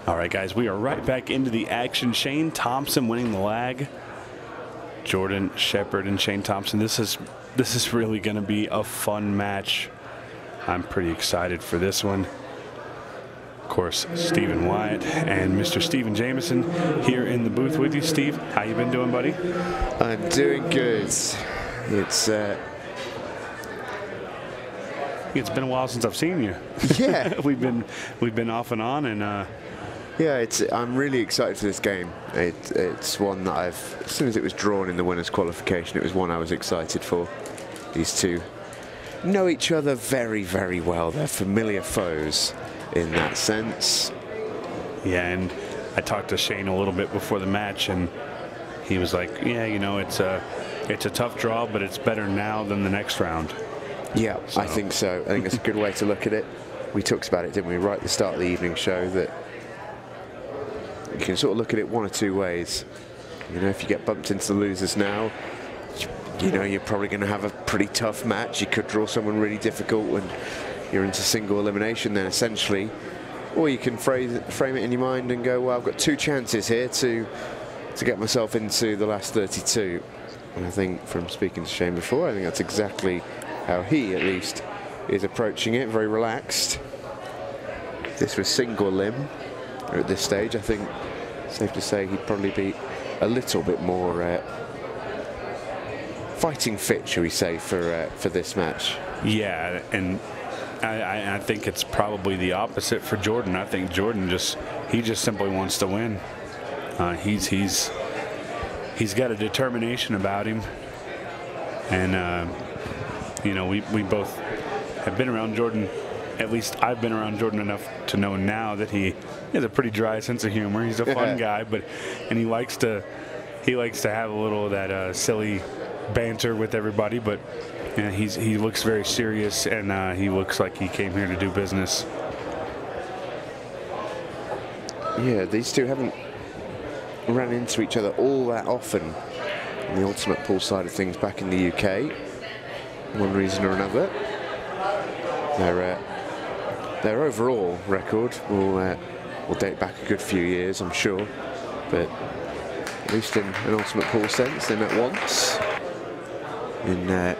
All right, guys, we are right back into the action. Shane Thompson winning the lag. Jordan Shepherd and Shane Thompson. This is really going to be a fun match. I'm pretty excited for this one. Of course, Stephen Wyatt and Mr. Stephen Jameson here in the booth with you. Steve, how you been doing, buddy? I'm doing good. It's been a while since I've seen you. Yeah. we've been off and on, and yeah, I'm really excited for this game. It's one that as soon as it was drawn in the winners' qualification, it was one I was excited for. These two know each other very, very well. They're familiar foes in that sense. Yeah, and I talked to Shane a little bit before the match, and he was like, yeah, you know, it's a tough draw, but it's better now than the next round. Yeah, so. I think so. I think that's a good way to look at it. We talked about it, didn't we, right at the start of the evening show, that you can sort of look at it one or two ways. You know, if you get bumped into the losers now, you know, you're probably going to have a pretty tough match. You could draw someone really difficult when you're into single elimination then, essentially. Or you can frame it in your mind and go, well, I've got two chances here to get myself into the last 32. And I think, from speaking to Shane before, I think that's exactly how he, at least, is approaching it. Very relaxed. If this was single limb at this stage, I think safe to say he'd probably be a little bit more fighting fit, shall we say, for this match. Yeah, and I think it's probably the opposite for Jordan. I think Jordan just simply wants to win. He's got a determination about him, and you know, we both have been around Jordan. At least I've been around Jordan enough to know now that he has a pretty dry sense of humor. He's a fun guy, and he likes to have a little of that silly banter with everybody. But yeah, he looks very serious, and he looks like he came here to do business. Yeah, these two haven't ran into each other all that often on the ultimate pool side of things back in the UK. One reason or another. Their overall record will date back a good few years, I'm sure, but at least in an ultimate pool sense, they met once in the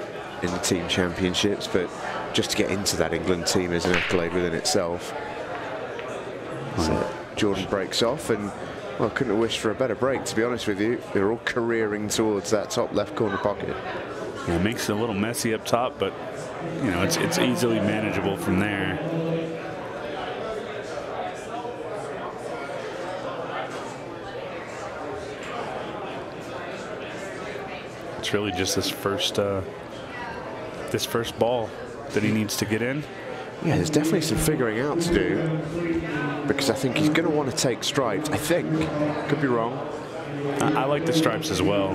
team championships. But just to get into that England team is an accolade within itself. So Jordan breaks off, and well, couldn't have wished for a better break, to be honest with you. They're all careering towards that top left corner pocket. Yeah, it makes it a little messy up top, but you know, it's easily manageable from there. It's really just this first ball that he needs to get in. Yeah, there's definitely some figuring out to do, because I think he's going to want to take stripes. I think, could be wrong. I like the stripes as well.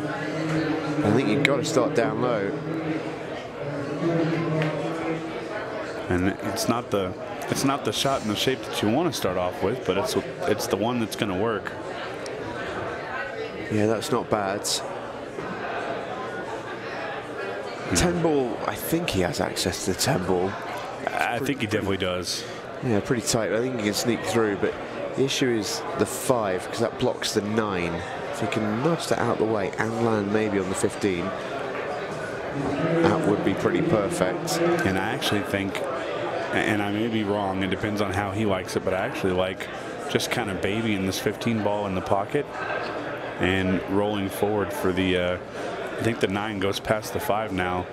I think you've got to start down low. And it's not the shot in the shape that you want to start off with, but it's the one that's going to work. Yeah, that's not bad. 10 ball, I think he has access to the 10 ball. I think he definitely does. Yeah, pretty tight. I think he can sneak through, but the issue is the 5, because that blocks the 9. If he can nudge that out of the way and land maybe on the 15, that would be pretty perfect. And I actually think, and I may be wrong, it depends on how he likes it, but I actually like just kind of babying this 15 ball in the pocket and rolling forward for the, I think the 9 goes past the 5 now.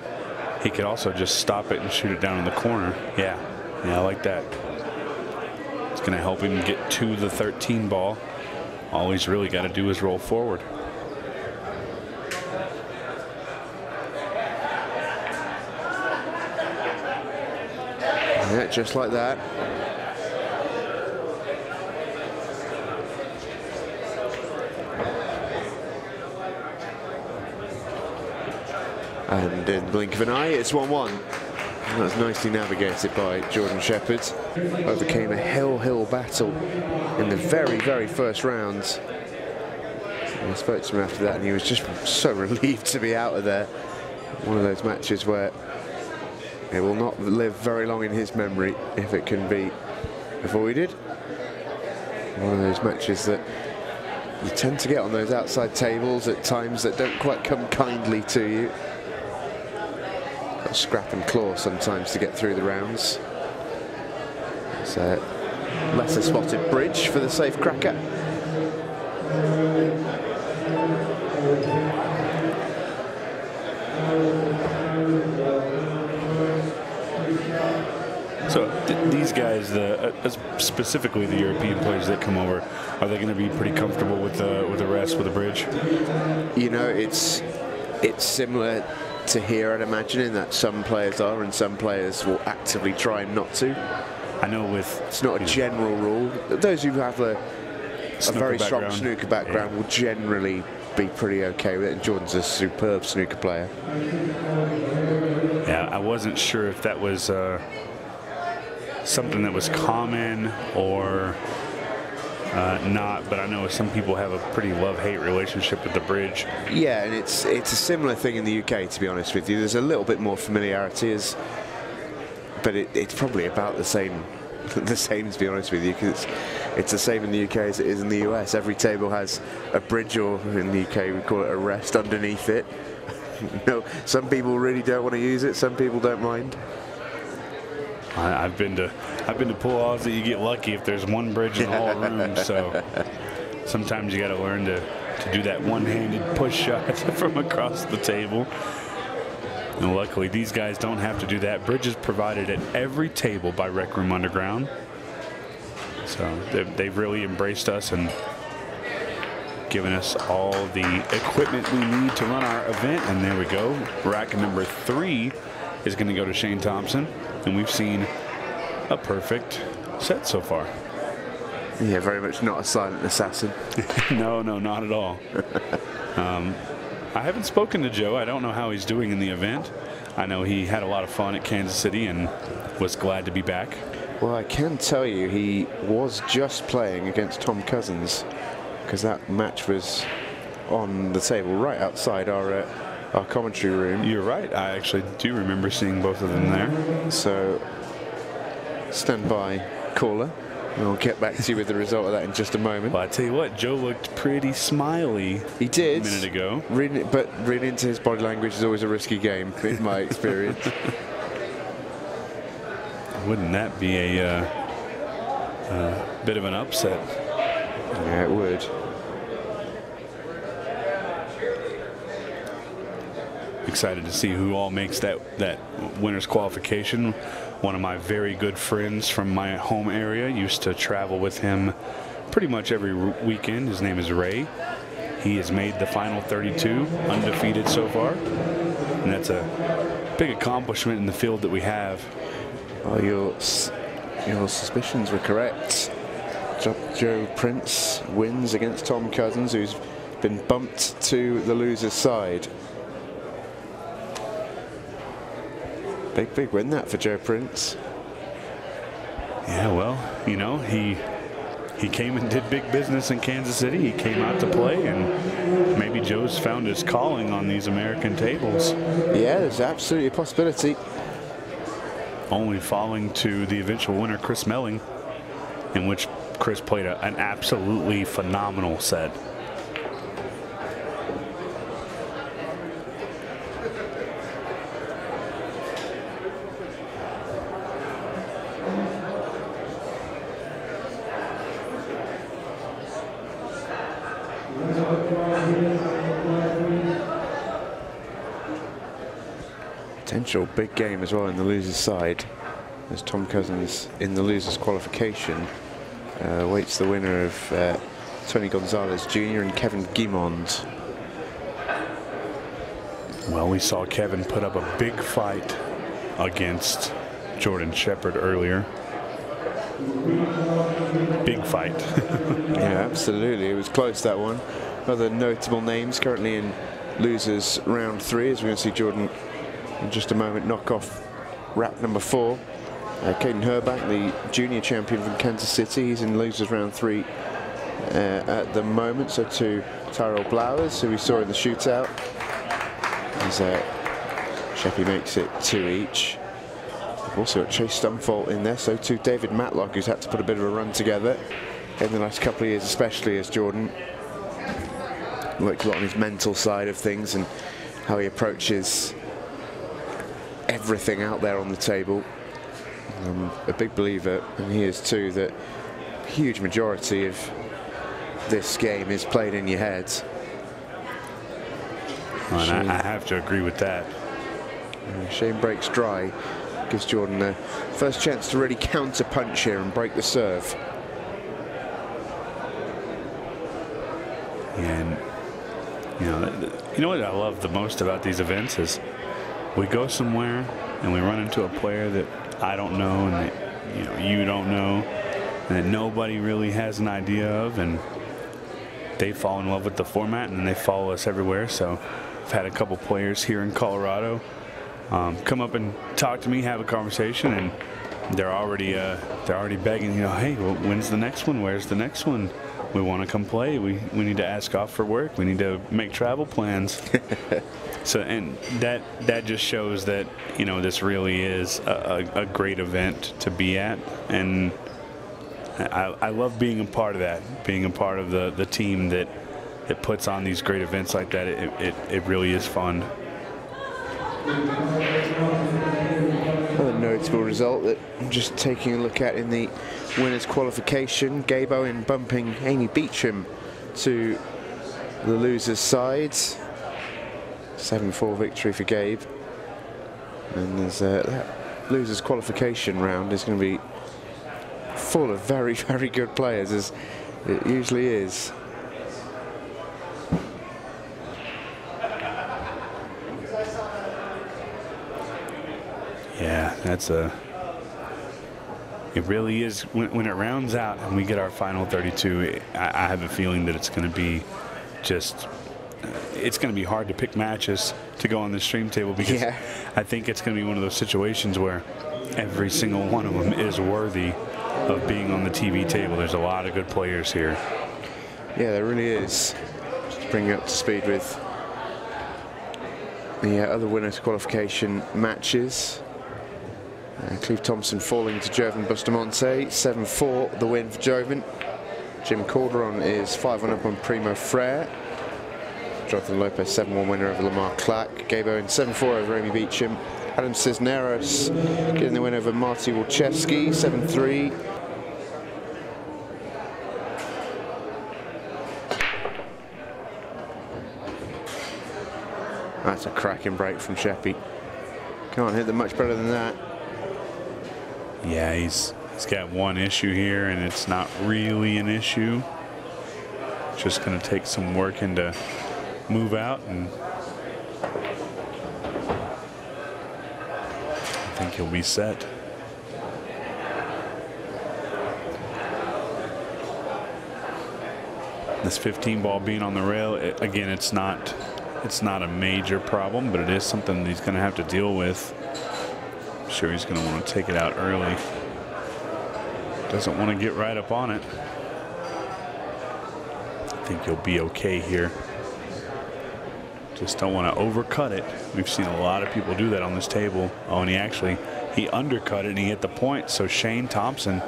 He could also just stop it and shoot it down in the corner. Yeah, I like that. It's going to help him get to the 13 ball. All he's really got to do is roll forward. Yeah, just like that. And in the blink of an eye, it's 1-1. That was nicely navigated by Jordan Shepherd. Overcame a hill battle in the very, very first round. And I spoke to him after that, and he was just so relieved to be out of there. One of those matches where it will not live very long in his memory if it can be avoided. One of those matches that you tend to get on those outside tables at times that don't quite come kindly to you. Got to scrap and claw sometimes to get through the rounds. It's a lesser spotted bridge for the safe cracker. So these guys, specifically the European players that come over, are they going to be pretty comfortable with the rest with the bridge? You know, it's similar to here, I'd imagine, in that some players are and some players will actively try not to. I know it's not a general rule. Those who have a very strong snooker background will generally be pretty okay with it, and Jordan's a superb snooker player. Yeah, I wasn't sure if that was something that was common or not, but I know some people have a pretty love-hate relationship with the bridge. Yeah, and it's a similar thing in the UK, to be honest with you. There's a little bit more familiarity, but it's probably about the same to be honest with you, because it's the same in the UK as it is in the US. Every table has a bridge, or in the UK we call it a rest, underneath it. No, some people really don't want to use it, some people don't mind. I've been to pull-offs that you get lucky if there's one bridge in the whole room. So sometimes you got to learn to do that one-handed push shot from across the table. And luckily, these guys don't have to do that. Bridge is provided at every table by Rec Room Underground. So they've really embraced us and given us all the equipment we need to run our event. And there we go. Rack number 3 is going to go to Shane Thompson. And we've seen a perfect set so far. Yeah, very much not a silent assassin. No, not at all. I haven't spoken to Joe. I don't know how he's doing in the event. I know he had a lot of fun at Kansas City and was glad to be back. Well, I can tell you he was just playing against Tom Cousins, because that match was on the table right outside our commentary room. You're right. I actually do remember seeing both of them there. So stand by, caller. We'll get back to you with the result of that in just a moment. Well, I tell you what, Joe looked pretty smiley. He did. A minute ago. But reading into his body language is always a risky game, in my experience. Wouldn't that be a bit of an upset? Yeah, it would. Excited to see who all makes that winner's qualification. One of my very good friends from my home area, used to travel with him pretty much every weekend. His name is Ray. He has made the final 32, undefeated so far. And that's a big accomplishment in the field that we have. Well, your suspicions were correct. Joe Prince wins against Tom Cousins, who's been bumped to the loser's side. Big win that for Joe Prince. Yeah, well, you know, he came and did big business in Kansas City. He came out to play, and maybe Joe's found his calling on these American tables. Yeah, there's absolutely a possibility. Only falling to the eventual winner, Chris Melling, in which Chris played an absolutely phenomenal set. Potential big game as well in the loser's side, as Tom Cousins in the loser's qualification waits the winner of Tony Gonzalez Jr. and Kevin Guimond. Well, we saw Kevin put up a big fight against Jordan Shepherd earlier. Big fight. Yeah, absolutely. It was close, that one. Other notable names currently in losers round 3, as we're going to see Jordan in just a moment knock off rack number 4. Caden Herback, the junior champion from Kansas City, he's in losers round 3 at the moment. So to Tyrell Blowers, who we saw in the shootout, as Sheppy makes it 2 each. We've also got Chase Stumfault in there, so too David Matlock, who's had to put a bit of a run together. in the last couple of years, especially as Jordan worked a lot on his mental side of things and how he approaches everything out there on the table. I'm a big believer, and he is too, that a huge majority of this game is played in your head. And I have to agree with that. Shane breaks dry, gives Jordan the first chance to really counter punch here and break the serve. And you know what I love the most about these events is we go somewhere and we run into a player that I don't know and that you don't know and that nobody really has an idea of, and they fall in love with the format and they follow us everywhere. So I've had a couple players here in Colorado come up and talk to me, have a conversation, and they're already begging, hey, well, when's the next one? Where's the next one? We want to come play. We need to ask off for work. We need to make travel plans. So, and that just shows that this really is a great event to be at, and I love being a part of that, being a part of the team that puts on these great events like that. It really is fun. Another notable result that I'm just taking a look at in the winners qualification, Gabe Owen bumping Amy Beecham to the losers' side. 7-4 victory for Gabe. And there's that losers qualification round is going to be full of very, very good players, as it usually is. Yeah, it really is. When it rounds out and we get our final 32, I have a feeling that it's going to be it's going to be hard to pick matches to go on the stream table, because I think it's going to be one of those situations where every single one of them is worthy of being on the TV table. There's a lot of good players here. Yeah, there really is. Just to bring you up to speed with the other winners qualification matches. Cleve Thompson falling to Jovan Bustamante, 7-4 the win for Jovan. Jim Calderon is 5-1 up on Primo Frere. Jonathan Lopez 7-1 winner over Lamar Clack. Gabe Owen 7-4 over Amy Beecham. Adam Cisneros getting the win over Marty Walczewski, 7-3. That's a cracking break from Sheppy. Can't hit them much better than that. Yeah, he's got one issue here, and it's not really an issue. Just going to take some working to move out, and I think he'll be set. This 15 ball being on the rail, again, it's not a major problem, but it is something that he's going to have to deal with. I'm sure he's going to want to take it out early. Doesn't want to get right up on it. I think he'll be okay here. Just don't want to overcut it. We've seen a lot of people do that on this table. Oh, and he undercut it and he hit the point. So Shane Thompson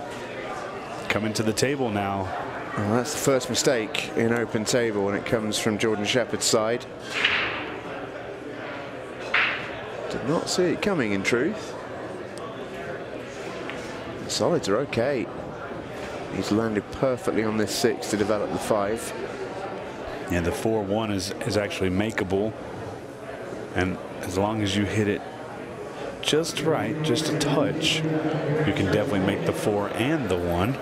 coming to the table now. Well, that's the first mistake in open table when it comes from Jordan Shepherd's side. Did not see it coming, in truth. The solids are okay. He's landed perfectly on this 6 to develop the 5. Yeah, the 4-1 is actually makeable, and as long as you hit it just right, just a touch, you can definitely make the 4 and the 1.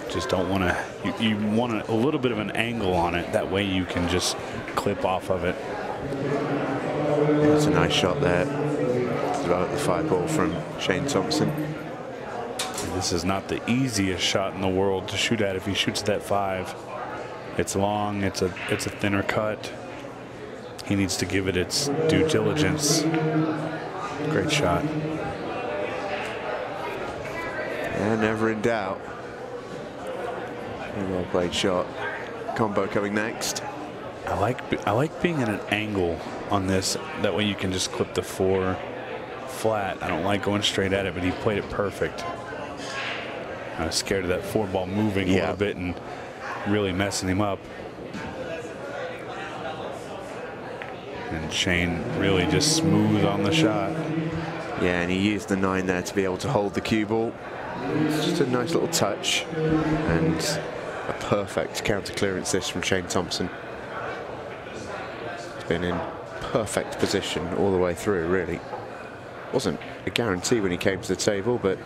Just don't want to. You want a little bit of an angle on it. That way you can just clip off of it. That's a nice shot there to develop the 5 ball from Shane Thompson. This is not the easiest shot in the world to shoot at if he shoots that 5. It's long, it's a thinner cut. He needs to give it its due diligence. Great shot. And never in doubt. A well played shot. Combo coming next. I like being at an angle on this. That way you can just clip the 4 flat. I don't like going straight at it, but he played it perfect. scared of that 4-ball moving a little bit and really messing him up. And Shane really just smooth on the shot. Yeah, and he used the 9 there to be able to hold the cue ball. It's just a nice little touch and a perfect counter clearance this from Shane Thompson. He's been in perfect position all the way through, really. Wasn't a guarantee when he came to the table, but...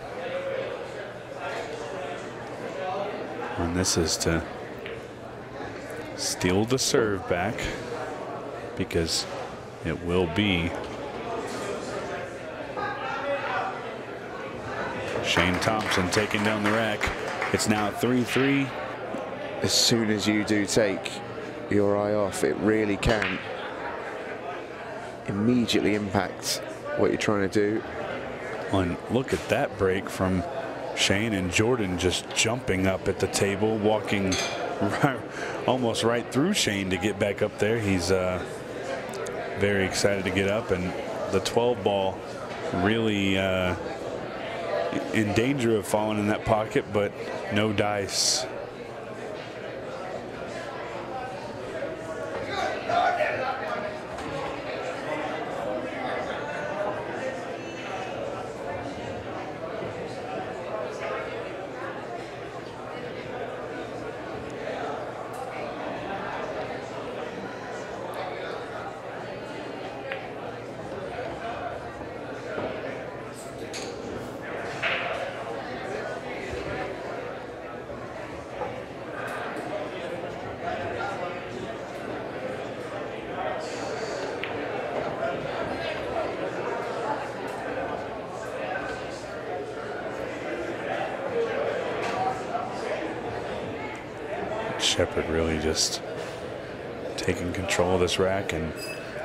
And this is to steal the serve back, because it will be Shane Thompson taking down the rack. It's now 3-3. As soon as you do take your eye off, it really can immediately impact what you're trying to do. And look at that break from Shane, and Jordan just jumping up at the table, walking almost right through Shane to get back up there. He's very excited to get up, and the 12 ball really in danger of falling in that pocket, but no dice. Shepard really just taking control of this rack and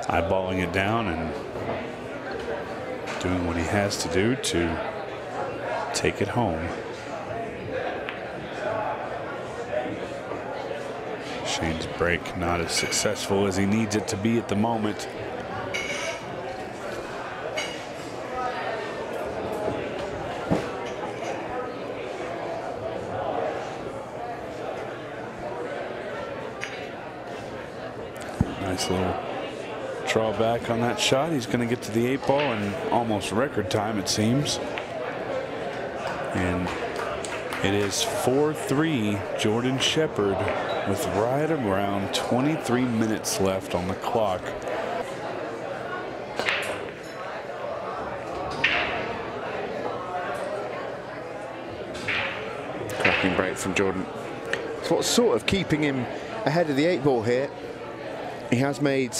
eyeballing it down and doing what he has to do to take it home. Shane's break not as successful as he needs it to be at the moment. Nice little drawback on that shot. He's going to get to the 8 ball in almost record time, it seems. And it is 4-3 Jordan Shepard with right around 23 minutes left on the clock. Cracking break from Jordan. It's what's sort of keeping him ahead of the 8 ball here. He has made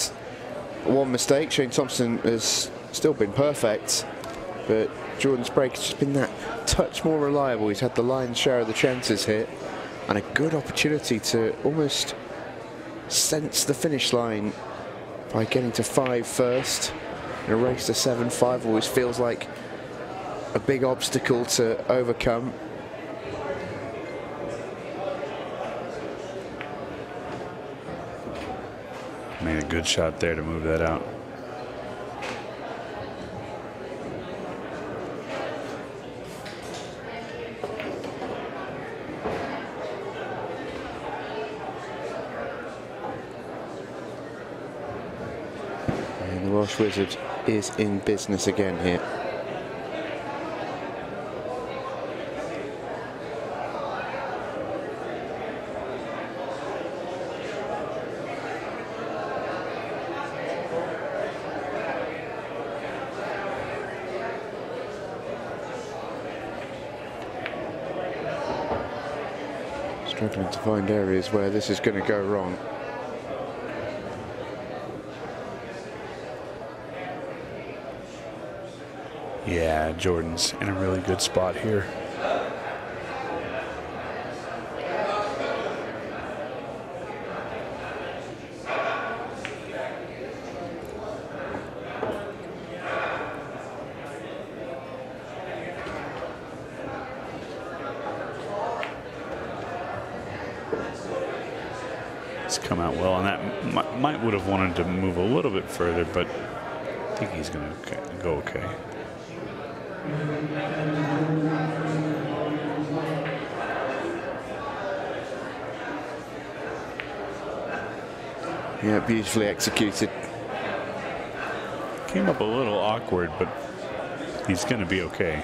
one mistake. Shane Thompson has still been perfect, but Jordan's break has just been that touch more reliable. He's had the lion's share of the chances here, and a good opportunity to almost sense the finish line by getting to 5 first. In a race to 7-5 always feels like a big obstacle to overcome. Made a good shot there to move that out. And the Welsh Wizard is in business again here. Struggling to find areas where this is going to go wrong. Yeah, Jordan's in a really good spot here. It's come out well, and that might would have wanted to move a little bit further, but I think he's going to go okay. Yeah, beautifully executed. Came up a little awkward, but he's going to be okay.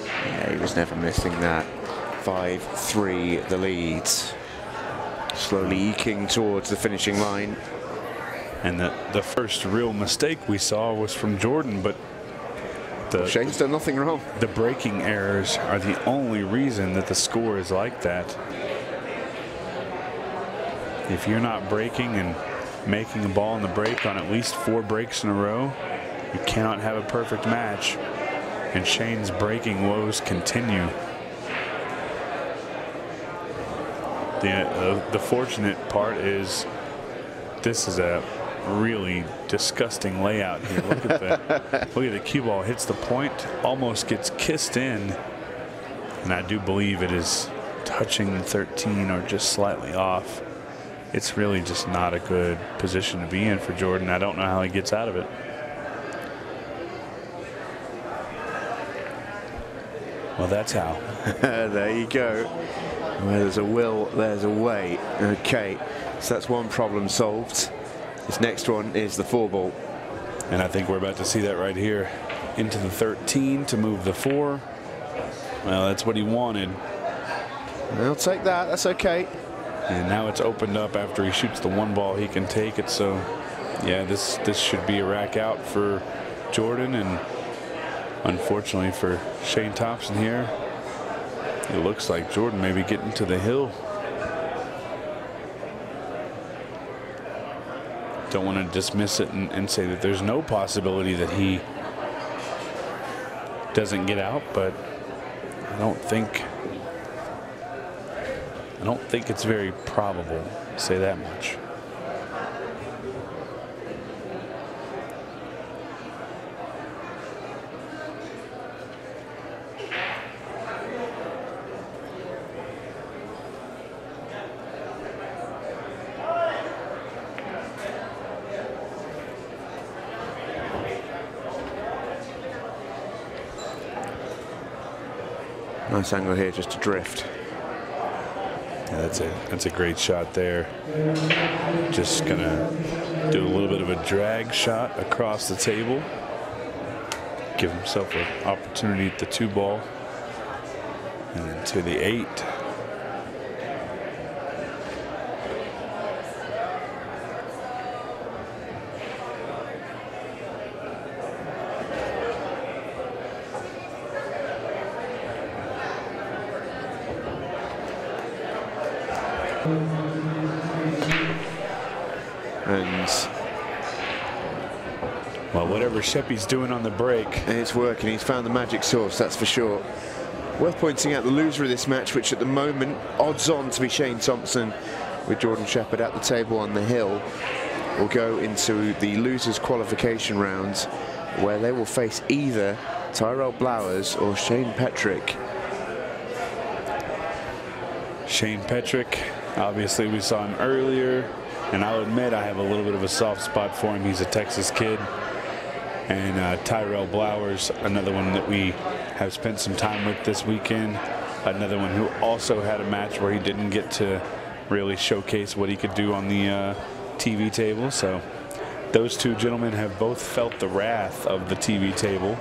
Yeah, he was never missing that. 5-3 the lead. Slowly eking towards the finishing line. And the first real mistake we saw was from Jordan, but Shane's done nothing wrong. The braking errors are the only reason that the score is like that. If you're not braking and making a ball in the break on at least 4 breaks in a row, you cannot have a perfect match. And Shane's braking woes continue. The fortunate part is this is a really disgusting layout here. Look at the cue ball hits the point, almost gets kissed in, and I do believe it is touching 13 or just slightly off. It's really just not a good position to be in for Jordan. I don't know how he gets out of it. Well, that's how. There you go. Where there's a will, there's a way. Okay, so that's one problem solved. This next one is the 4-ball. And I think we're about to see that right here. Into the 13 to move the 4. Well, that's what he wanted. I'll take that, that's okay. And now it's opened up after he shoots the 1 ball, he can take it. So, yeah, this should be a rack out for Jordan. And unfortunately for Shane Thompson here, it looks like Jordan may be getting to the hill. Don't want to dismiss it and say that there's no possibility that he doesn't get out, but I don't think it's very probable, say that much. Nice angle here just to drift. Yeah, that's a great shot there. Just gonna do a little bit of a drag shot across the table. Give himself an opportunity at the 2 ball. And then to the 8. And well, whatever Sheppy's doing on the break, it's working. He's found the magic sauce, that's for sure. Worth pointing out the loser of this match, which at the moment odds on to be Shane Thompson, with Jordan Shepherd at the table on the hill, will go into the losers qualification rounds, where they will face either Tyrell Blowers or Shane Petrick. Shane Petrick, obviously we saw him earlier, and I'll admit I have a little bit of a soft spot for him. He's a Texas kid. And Tyrell Blowers, another one that we have spent some time with this weekend. Another one who also had a match where he didn't get to really showcase what he could do on the TV table. So those 2 gentlemen have both felt the wrath of the TV table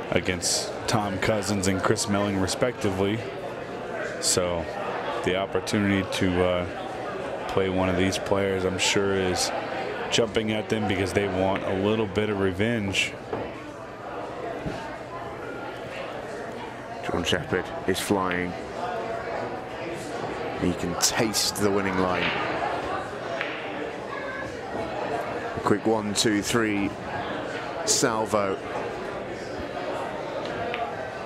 against Tom Cousins and Chris Melling respectively. So the opportunity to play one of these players, I'm sure, is jumping at them because they want a little bit of revenge. Jordan Shepherd is flying. He can taste the winning line. A quick 1, 2, 3 salvo.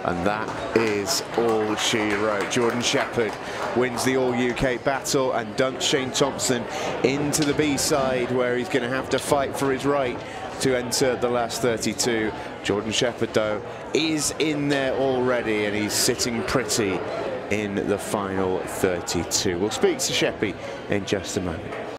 And that is all she wrote. Jordan Shepherd wins the All-UK battle and dunks Shane Thompson into the B-side, where he's going to have to fight for his right to enter the last 32. Jordan Shepherd, though, is in there already, and he's sitting pretty in the final 32. We'll speak to Sheppy in just a moment.